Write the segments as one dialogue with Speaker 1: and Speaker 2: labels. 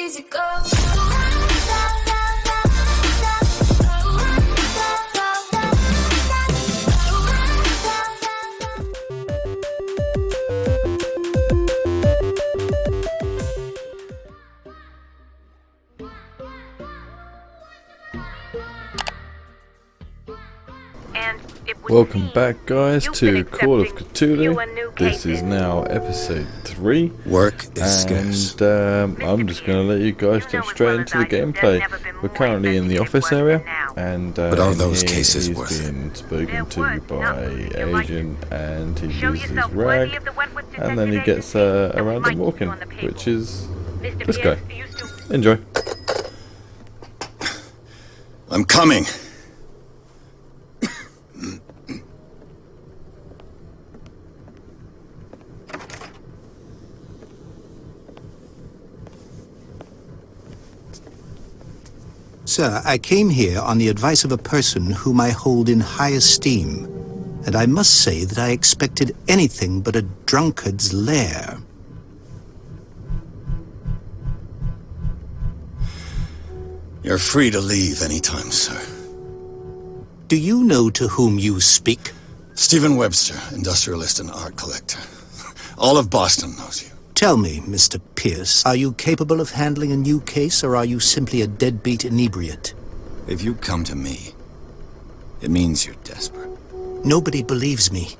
Speaker 1: easy go.
Speaker 2: Welcome back, guys, to Call of Cthulhu. This is now episode 3.
Speaker 3: Work is scarce.
Speaker 2: And I'm just going to let you guys jump straight into the gameplay. We're currently in the office area, and
Speaker 3: but are those cases
Speaker 2: he's
Speaker 3: worth
Speaker 2: being spoken to by Agent, and he uses his rag, and then he gets a random walk-in, which is this guy. Enjoy.
Speaker 3: I'm coming.
Speaker 4: Sir, I came here on the advice of a person whom I hold in high esteem, and I must say that I expected anything but a drunkard's lair.
Speaker 3: You're free to leave anytime, sir.
Speaker 4: Do you know to whom you speak?
Speaker 3: Stephen Webster, industrialist and art collector. All of Boston knows you.
Speaker 4: Tell me, Mr. Pierce, are you capable of handling a new case, or are you simply a deadbeat inebriate?
Speaker 3: If you come to me, it means you're desperate.
Speaker 4: Nobody believes me.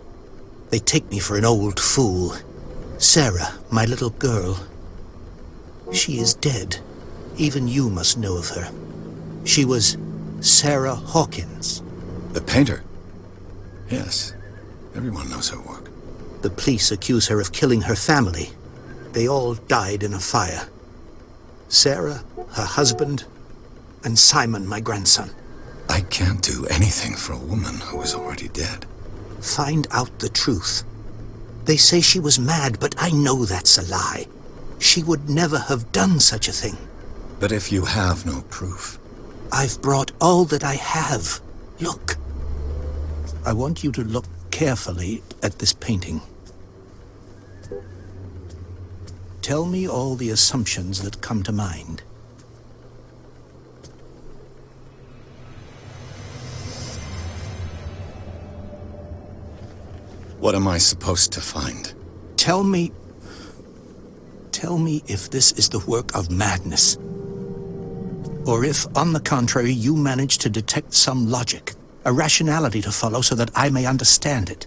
Speaker 4: They take me for an old fool. Sarah, my little girl. She is dead. Even you must know of her. She was Sarah Hawkins.
Speaker 3: The painter? Yes. Everyone knows her work.
Speaker 4: The police accuse her of killing her family. They all died in a fire. Sarah, her husband, and Simon, my grandson.
Speaker 3: I can't do anything for a woman who is already dead.
Speaker 4: Find out the truth. They say she was mad, but I know that's a lie. She would never have done such a thing.
Speaker 3: But if you have no proof...
Speaker 4: I've brought all that I have. Look. I want you to look carefully at this painting. Tell me all the assumptions that come to mind.
Speaker 3: What am I supposed to find?
Speaker 4: Tell me if this is the work of madness. Or if, on the contrary, you manage to detect some logic, a rationality to follow so that I may understand it.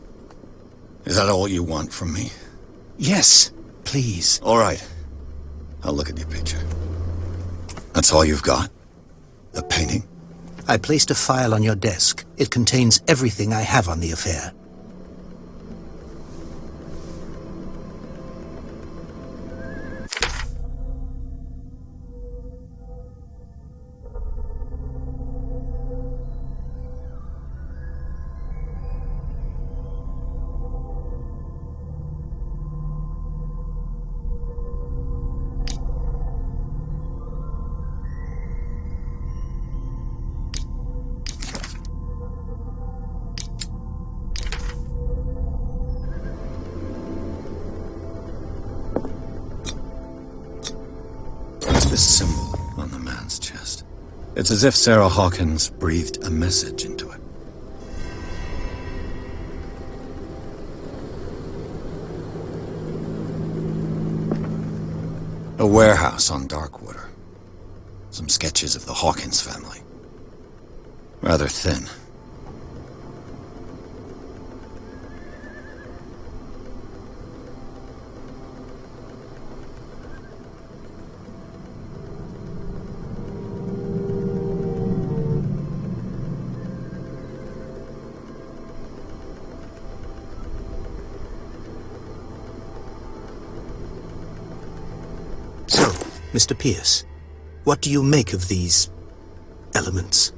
Speaker 3: Is that all you want from me?
Speaker 4: Yes. Please.
Speaker 3: All right. I'll look at your picture. That's all you've got? A painting?
Speaker 4: I placed a file on your desk. It contains everything I have on the affair.
Speaker 3: This symbol on the man's chest. It's as if Sarah Hawkins breathed a message into it. A warehouse on Darkwater. Some sketches of the Hawkins family. Rather thin.
Speaker 4: Mr. Pierce, what do you make of these elements?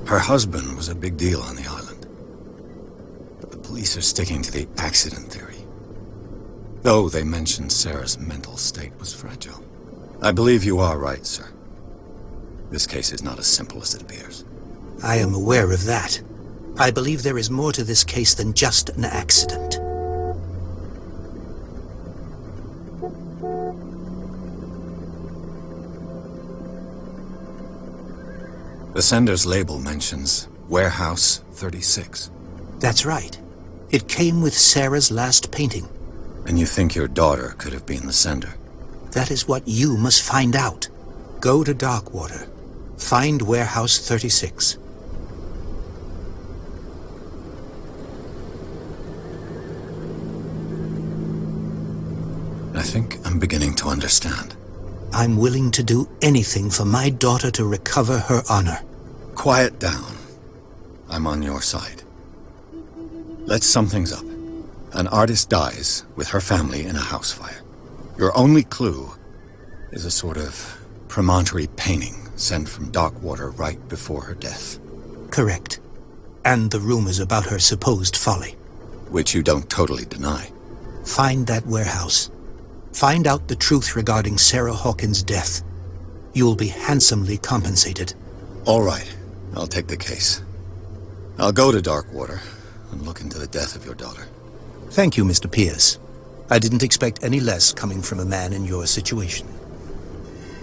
Speaker 3: Her husband was a big deal on the island. But the police are sticking to the accident theory. Though they mentioned Sarah's mental state was fragile. I believe you are right, sir. This case is not as simple as it appears.
Speaker 4: I am aware of that. I believe there is more to this case than just an accident.
Speaker 3: The sender's label mentions Warehouse 36.
Speaker 4: That's right. It came with Sarah's last painting.
Speaker 3: And you think your daughter could have been the sender?
Speaker 4: That is what you must find out. Go to Darkwater. Find Warehouse 36.
Speaker 3: I think I'm beginning to understand.
Speaker 4: I'm willing to do anything for my daughter to recover her honor.
Speaker 3: Quiet down. I'm on your side. Let's sum things up. An artist dies with her family in a house fire. Your only clue is a sort of premonitory painting sent from Darkwater right before her death.
Speaker 4: Correct. And the rumors about her supposed folly.
Speaker 3: Which you don't totally deny.
Speaker 4: Find that warehouse. Find out the truth regarding Sarah Hawkins' death. You'll be handsomely compensated.
Speaker 3: All right. I'll take the case. I'll go to Darkwater and look into the death of your daughter.
Speaker 4: Thank you, Mr. Pierce. I didn't expect any less coming from a man in your situation.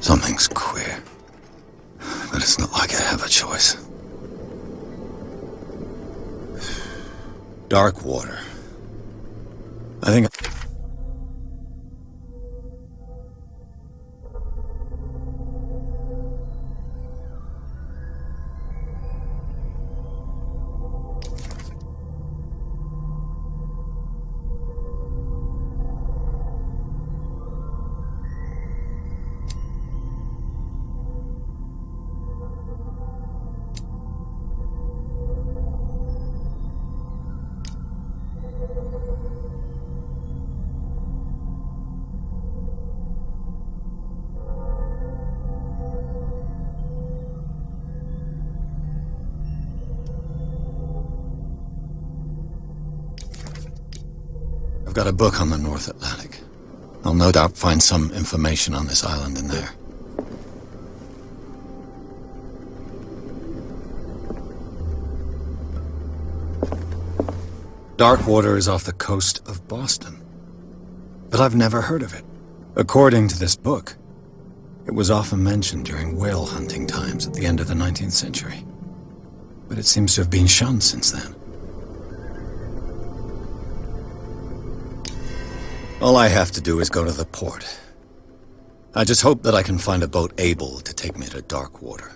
Speaker 3: Something's queer. But it's not like I have a choice. Darkwater. I think... I've got a book on the North Atlantic. I'll no doubt find some information on this island in there. Darkwater is off the coast of Boston. But I've never heard of it. According to this book, it was often mentioned during whale hunting times at the end of the 19th century. But it seems to have been shunned since then. All I have to do is go to the port. I just hope that I can find a boat able to take me to Darkwater.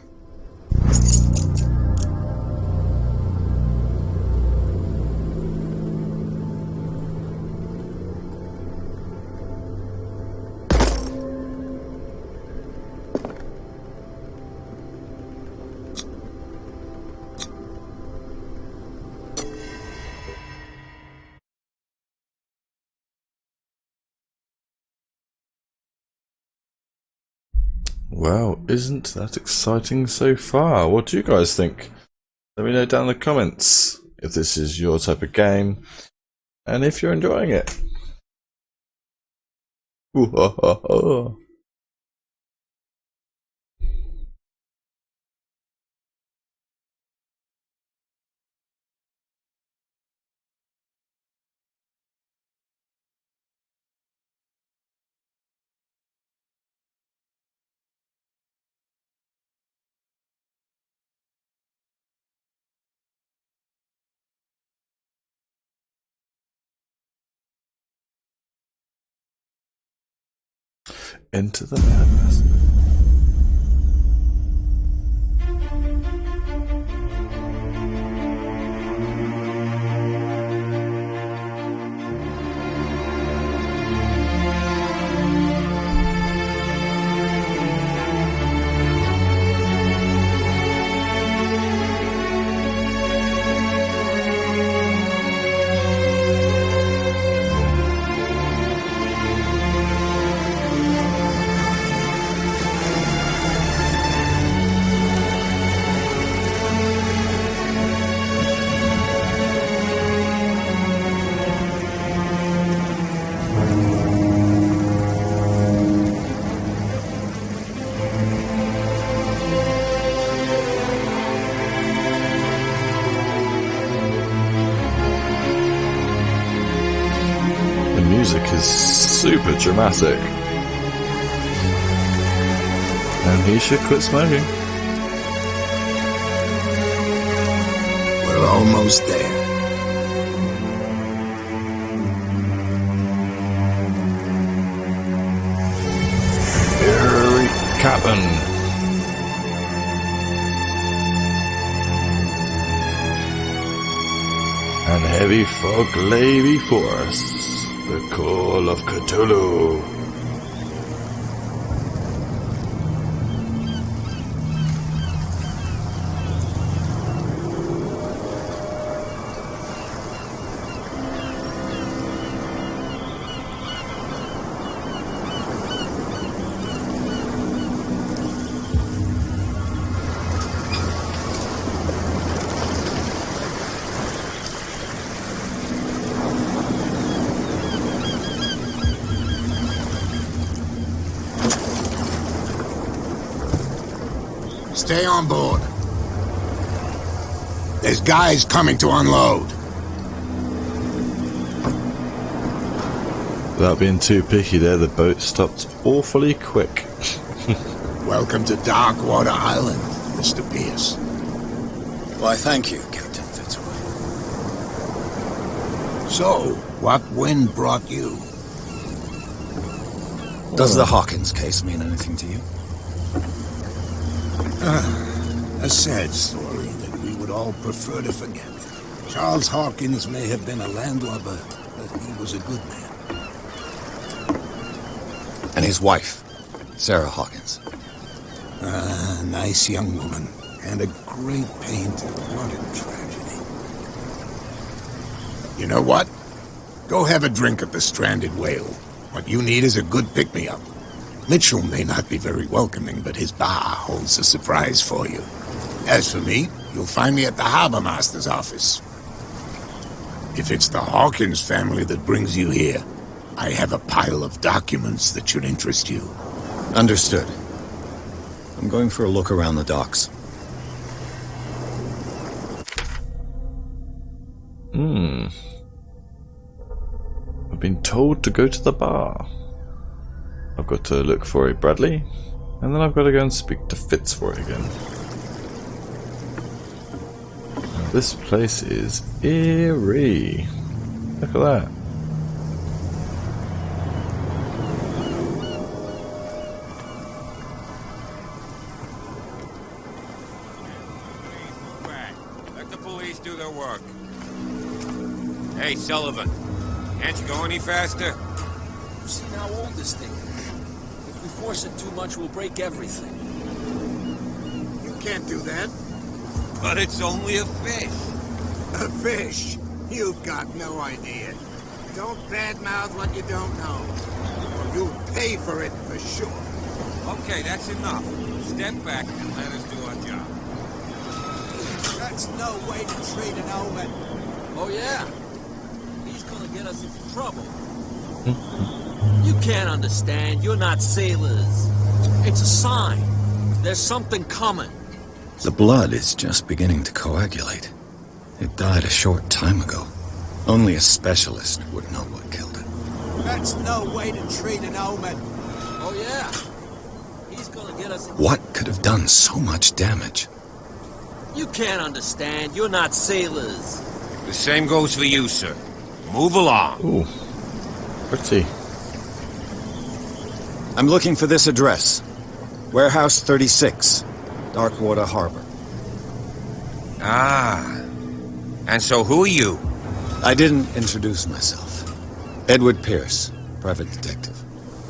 Speaker 2: Well, isn't that exciting so far? What do you guys think? Let me know down in the comments if this is your type of game and if you're enjoying it. Ooh, ha, ha, ha. Into the madness. is super dramatic. And he should quit smoking.
Speaker 1: We're almost there.
Speaker 2: Here, Captain. And heavy fog lay before us, the call of Cthulhu.
Speaker 1: Stay on board. There's guys coming to unload.
Speaker 2: Without being too picky there, the boat stopped awfully quick.
Speaker 1: Welcome to Darkwater Island, Mr. Pierce.
Speaker 3: Why, thank you, Captain Fitzroy.
Speaker 1: So, what wind brought you?
Speaker 3: Does the Hawkins case mean anything to you?
Speaker 1: A sad story that we would all prefer to forget. Charles Hawkins may have been a landlubber, but he was a good man.
Speaker 3: And his wife, Sarah Hawkins.
Speaker 1: A nice young woman, and a great painter. What a tragedy. You know what? Go have a drink at the Stranded Whale. What you need is a good pick-me-up. Mitchell may not be very welcoming, but his bar holds a surprise for you. As for me, you'll find me at the Harbor Master's office. If it's the Hawkins family that brings you here, I have a pile of documents that should interest you.
Speaker 3: Understood. I'm going for a look around the docks.
Speaker 2: I've been told to go to the bar. I've got to look for a Bradley, and then I've got to go and speak to Fitzroy again. Now, this place is eerie. Look at that.
Speaker 5: Let the police do their work. Hey, Sullivan, can't you go any faster?
Speaker 6: You've seen how old this thing is. If we force it too much, we'll break everything.
Speaker 1: You can't do that.
Speaker 5: But it's only a fish.
Speaker 1: A fish? You've got no idea. Don't badmouth what you don't know. Or you'll pay for it for sure.
Speaker 5: Okay, that's enough. Step back and let us do our job.
Speaker 1: That's no way to treat an omen.
Speaker 6: Oh, yeah? He's gonna get us into trouble. You can't understand. You're not sailors. It's a sign. There's something coming.
Speaker 3: The blood is just beginning to coagulate. It died a short time ago. Only a specialist would know what killed it.
Speaker 1: That's no way to treat an omen.
Speaker 6: Oh, yeah? He's gonna get us into...
Speaker 3: What could have done so much damage?
Speaker 6: You can't understand. You're not sailors.
Speaker 5: The same goes for you, sir. Move along.
Speaker 2: Ooh, pretty.
Speaker 3: I'm looking for this address. Warehouse 36, Darkwater Harbor.
Speaker 5: Ah. And so who are you?
Speaker 3: I didn't introduce myself. Edward Pierce, private detective.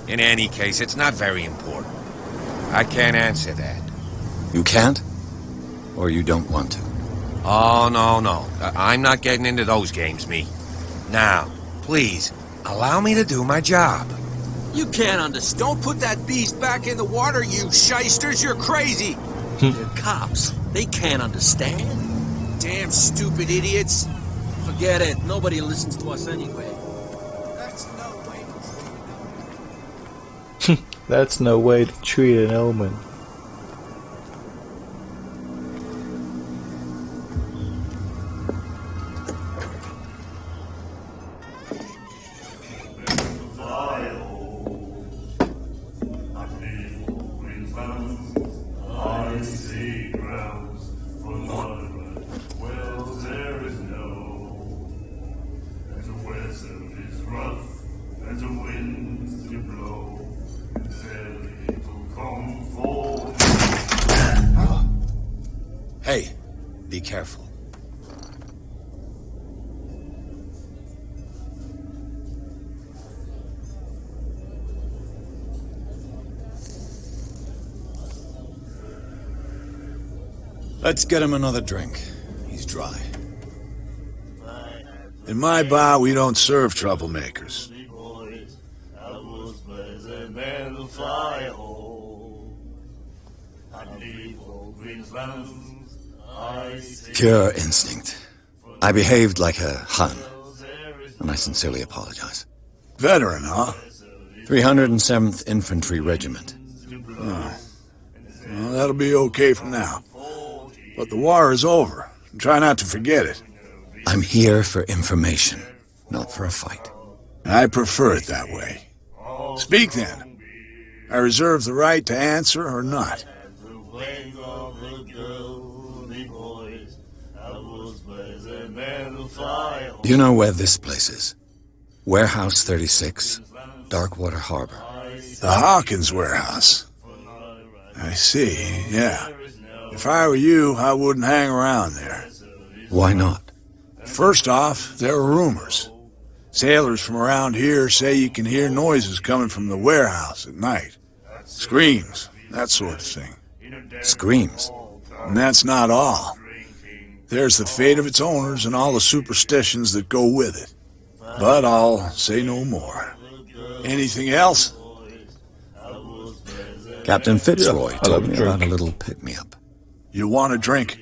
Speaker 5: In any case, it's not very important. I can't answer that.
Speaker 3: You can't? Or you don't want to?
Speaker 5: Oh, no. I'm not getting into those games, me. Now, please, allow me to do my job.
Speaker 6: You can't understand.
Speaker 7: Don't put that beast back in the water, you shysters! You're crazy!
Speaker 6: They're cops. They can't understand.
Speaker 7: Damn stupid idiots!
Speaker 6: Forget it. Nobody listens to us anyway.
Speaker 1: That's no way to treat an omen.
Speaker 2: That's no way to treat an omen.
Speaker 8: I see grounds for love, well there is no. And the weather is rough, and the winds do blow, and there little comfort.
Speaker 3: Hey, be careful. Let's get him another drink. He's dry.
Speaker 9: In my bar, we don't serve troublemakers.
Speaker 3: Pure instinct. I behaved like a Hun, and I sincerely apologize.
Speaker 9: Veteran, huh?
Speaker 3: 307th Infantry Regiment.
Speaker 9: Oh. Well, that'll be okay for now. But the war is over. Try not to forget it.
Speaker 3: I'm here for information, not for a fight.
Speaker 9: I prefer it that way. Speak then. I reserve the right to answer or not.
Speaker 3: Do you know where this place is? Warehouse 36, Darkwater Harbor.
Speaker 9: The Hawkins warehouse. I see, yeah. If I were you, I wouldn't hang around there.
Speaker 3: Why not?
Speaker 9: First off, there are rumors. Sailors from around here say you can hear noises coming from the warehouse at night. Screams, that sort of thing.
Speaker 3: Screams?
Speaker 9: And that's not all. There's the fate of its owners and all the superstitions that go with it. But I'll say no more. Anything else?
Speaker 3: Captain Fitzroy told me about a little pick-me-up.
Speaker 9: You want a drink?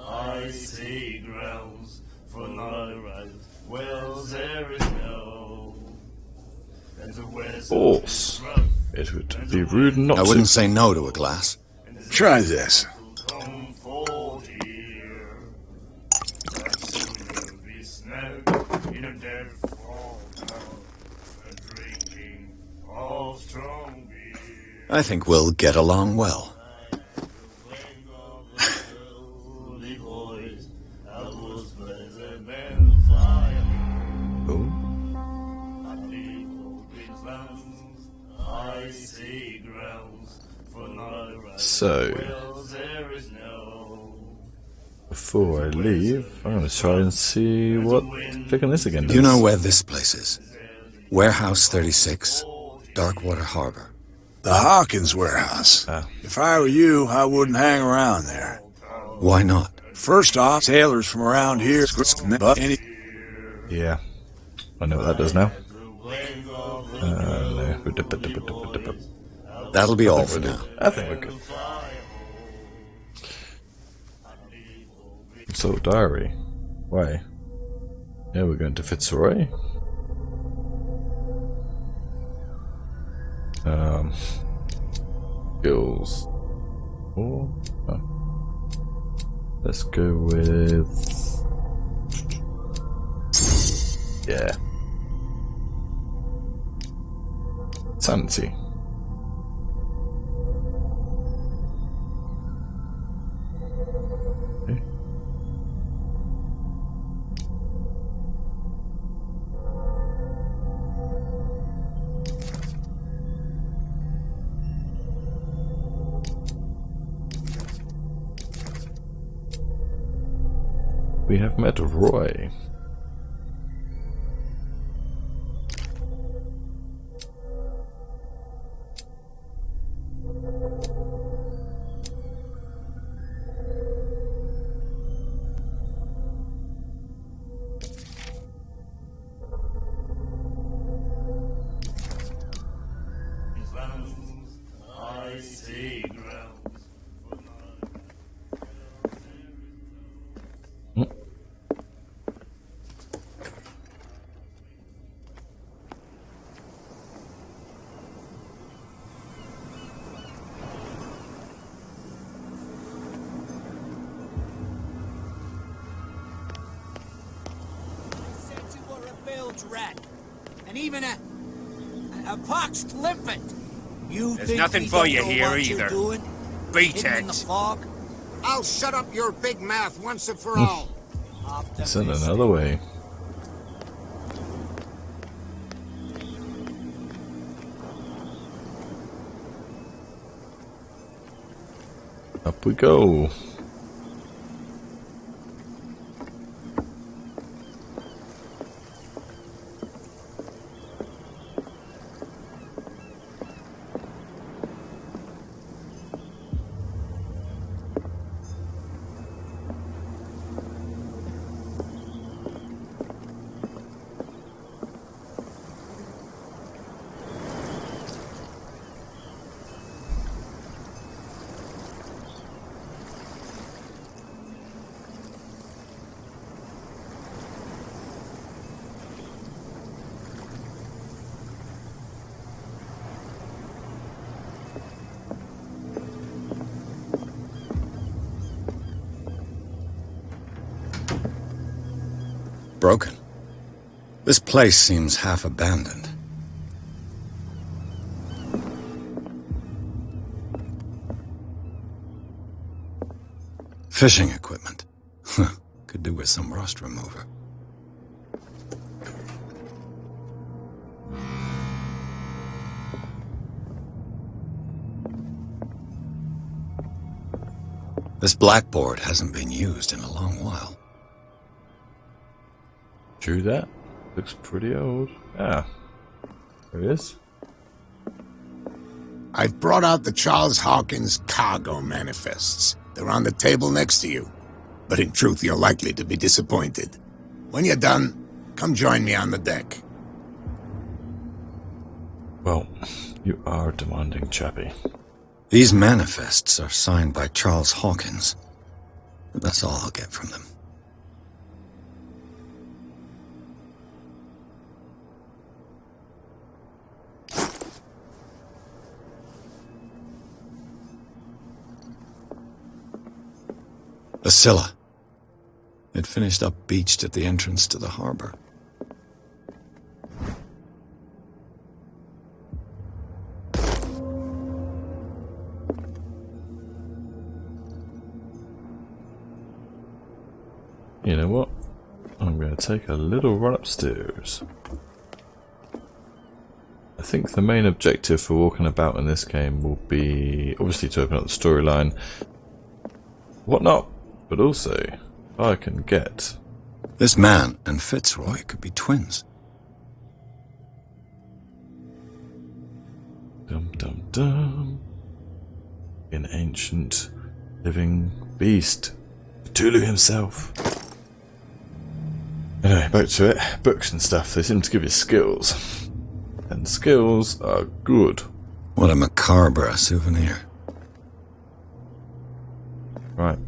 Speaker 8: I see grounds for love, well there is no.
Speaker 2: Of course. It would be rude not to.
Speaker 3: I wouldn't say no to a glass.
Speaker 9: Try this.
Speaker 3: I think we'll get along well.
Speaker 2: So, before I leave, I'm going to try and see what click on this again does.
Speaker 3: Do you know where this place is? Warehouse 36, Darkwater Harbor.
Speaker 9: The Hawkins warehouse. If I were you, I wouldn't hang around there.
Speaker 3: Why not?
Speaker 9: First off, sailors from around here...
Speaker 2: Yeah, I know what that does now.
Speaker 3: That'll be all for now.
Speaker 2: I think we're good. So, diary. Why? Yeah, we're going to Fitzroy. Skills. Oh. Let's go with... Yeah. Sanity. Okay. We have met Roy.
Speaker 7: Rat, and even a poxed limpet.
Speaker 4: You
Speaker 5: There's
Speaker 4: think
Speaker 5: nothing
Speaker 4: we
Speaker 5: for
Speaker 4: don't
Speaker 5: you
Speaker 4: know
Speaker 5: here
Speaker 4: what you're
Speaker 5: either.
Speaker 4: doing?
Speaker 5: Beat
Speaker 4: Hidden in the
Speaker 5: it.
Speaker 4: fog?
Speaker 7: I'll shut up your big mouth once and for all.
Speaker 2: Send another way. Up we go.
Speaker 3: Broken. This place seems half abandoned. Fishing equipment. Could do with some rust remover. This blackboard hasn't been used in a long while.
Speaker 2: True that. Looks pretty old. Ah. There it is.
Speaker 1: I've brought out the Charles Hawkins cargo manifests. They're on the table next to you. But in truth, you're likely to be disappointed. When you're done, come join me on the deck.
Speaker 2: Well, you are a demanding chappie.
Speaker 3: These manifests are signed by Charles Hawkins. That's all I'll get from them. The Scylla. It finished up beached at the entrance to the harbor.
Speaker 2: You know what? I'm going to take a little run upstairs. I think the main objective for walking about in this game will be obviously to open up the storyline, whatnot, but also if I can get...
Speaker 3: This man and Fitzroy could be twins.
Speaker 2: Dum dum dum. An ancient living beast. Cthulhu himself. Anyway, back to it. Books and stuff, they seem to give you skills. And skills are good.
Speaker 3: What a macabre souvenir.
Speaker 2: Right.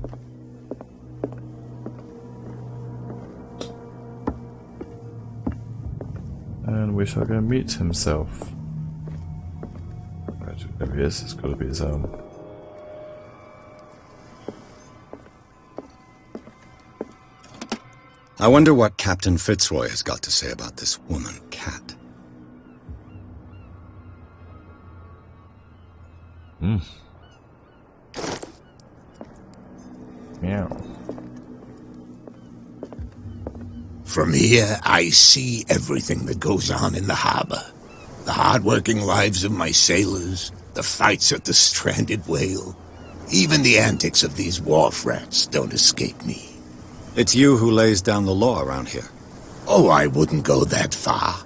Speaker 2: And we shall go meet himself. Right, there he is, it's got to be his own.
Speaker 3: I wonder what Captain Fitzroy has got to say about this woman, Cat.
Speaker 2: Meow.
Speaker 1: From here, I see everything that goes on in the harbor. The hard-working lives of my sailors, the fights at the stranded whale. Even the antics of these wharf rats don't escape me.
Speaker 3: It's you who lays down the law around here.
Speaker 1: Oh, I wouldn't go that far.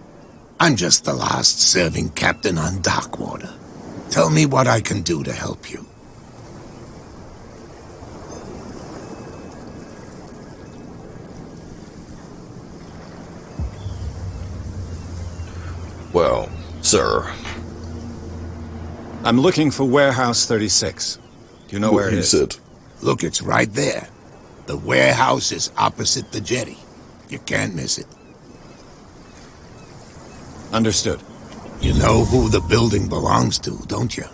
Speaker 1: I'm just the last serving captain on Darkwater. Tell me what I can do to help you.
Speaker 2: Well, sir.
Speaker 3: I'm looking for Warehouse 36. Do you know where it is?
Speaker 2: Said.
Speaker 1: Look, it's right there. The warehouse is opposite the jetty. You can't miss it.
Speaker 3: Understood.
Speaker 1: You know who the building belongs to, don't you?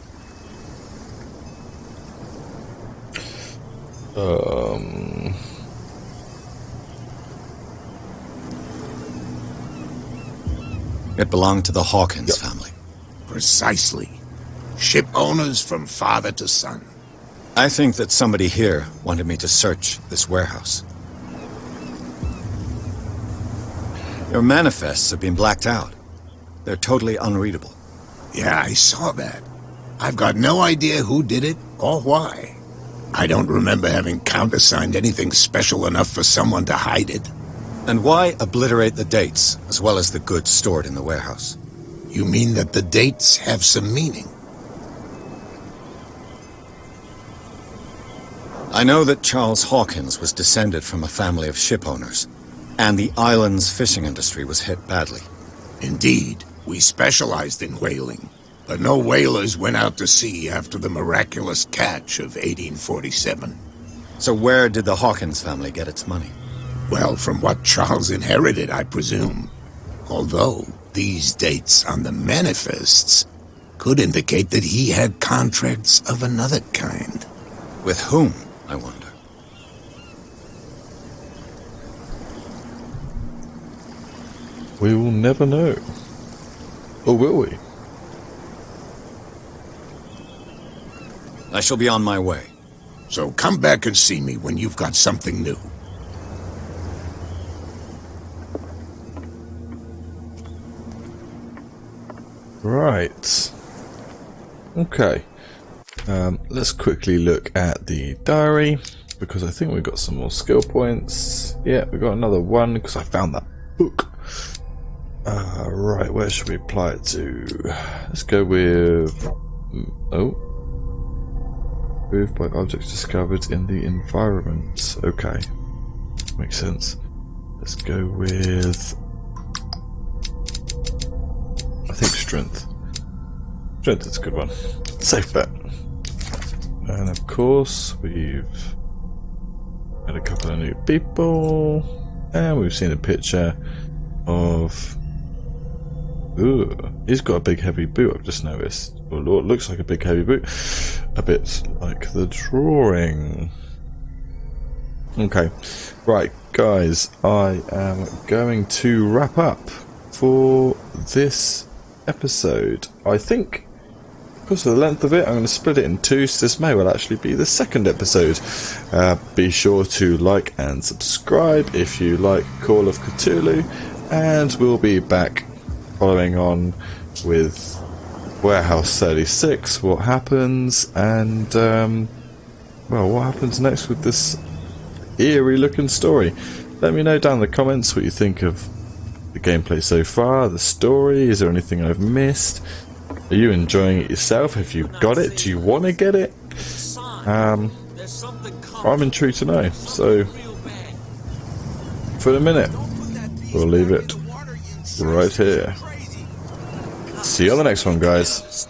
Speaker 3: It belonged to the Hawkins family.
Speaker 1: Precisely. Ship owners from father to son.
Speaker 3: I think that somebody here wanted me to search this warehouse. Your manifests have been blacked out. They're totally unreadable.
Speaker 1: Yeah, I saw that. I've got no idea who did it or why. I don't remember having countersigned anything special enough for someone to hide it.
Speaker 3: And why obliterate the dates, as well as the goods stored in the warehouse?
Speaker 1: You mean that the dates have some meaning?
Speaker 3: I know that Charles Hawkins was descended from a family of ship owners, and the island's fishing industry was hit badly.
Speaker 1: Indeed, we specialized in whaling, but no whalers went out to sea after the miraculous catch of 1847.
Speaker 3: So where did the Hawkins family get its money?
Speaker 1: Well, from what Charles inherited, I presume. Although, these dates on the manifests could indicate that he had contracts of another kind.
Speaker 3: With whom, I wonder?
Speaker 2: We will never know. Or will we?
Speaker 3: I shall be on my way.
Speaker 1: So come back and see me when you've got something new.
Speaker 2: Right. Okay. Let's quickly look at the diary, because I think we've got some more skill points. Yeah, we've got another one, because I found that book. Right, where should we apply it to? Let's go with... Oh. Moved by objects discovered in the environment. Okay. Makes sense. Let's go with... I think strength. Strength is a good one. Safe bet. And of course, we've had a couple of new people. And we've seen a picture of... Ooh, he's got a big heavy boot, I've just noticed. Or what looks like a big heavy boot. A bit like the drawing. Okay. Right, guys, I am going to wrap up for this episode. I think, because of the length of it, I'm going to split it in two, so this may well actually be the second episode. Be sure to like and subscribe if you like Call of Cthulhu, and we'll be back following on with Warehouse 36, what happens, and well, what happens next with this eerie looking story. Let me know down in the comments what you think of the gameplay so far, the story. Is there anything I've missed? Are you enjoying it yourself? Have you got it? Do you want to get it? I'm intrigued to know. So for the minute, we'll leave it right here. See you on the next one, guys.